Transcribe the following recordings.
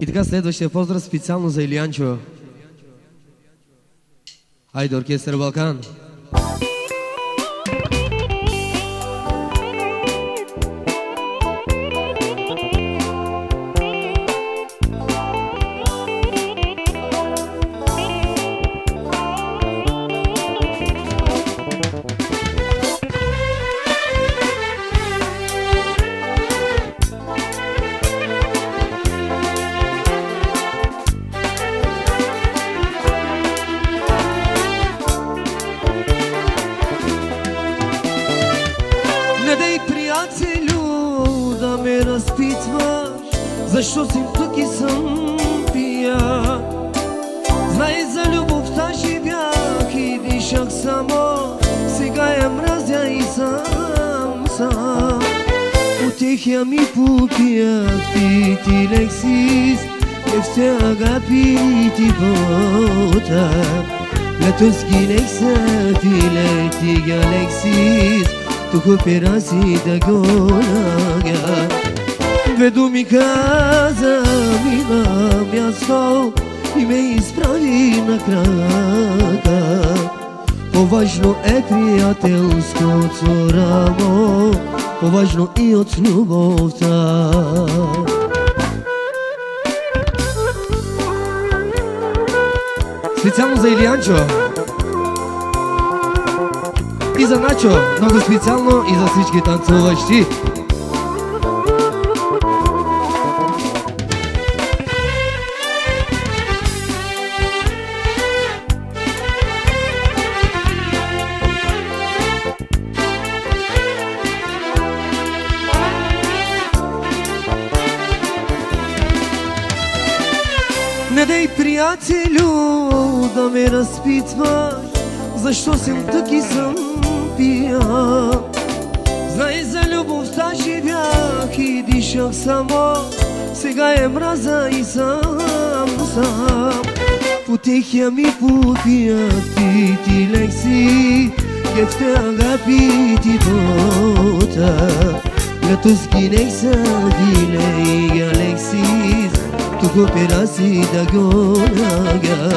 И така следващия поздрав специално за Илиянчо. Хайде, оркестър Балкан. Защо си тук и съм пия? Знай, за любовта живях и дишах само. Сега я мразя и сам. Утехя ми попиях ти Лексис, Ефте агапити бота. Латуски лексати Галексис, тук пераси да гонага. Две думи каза ми на място и ме изправи на крака. По-важно е приятелското рамо, по-важно и от любовта. Специално за Илиянчо и за Начо, много специално и за всички танцуващи. Не дай, приятелю, да ме разпитваш, защо съм тук и съм пия. Знай, за любовта живях и дишах само. Сега я мраза и сам. Потехя ми попиях ти Лекси, Ефте агапити бота. Латуски лексати Галексис, тук пераси да гонага.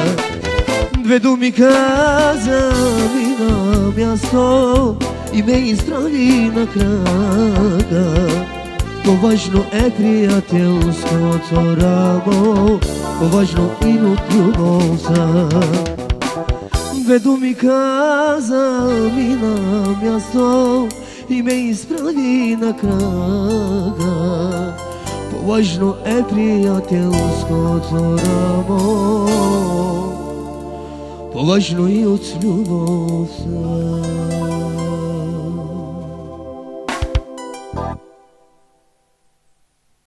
Две думи каза ми на място и ме изправи на крака. По-важно е приятелското рамо, по-важно и от любовта. Две думи каза ми на място и ме изправи на крака. По-важно е приятелското рамо, по-важно и от любовта.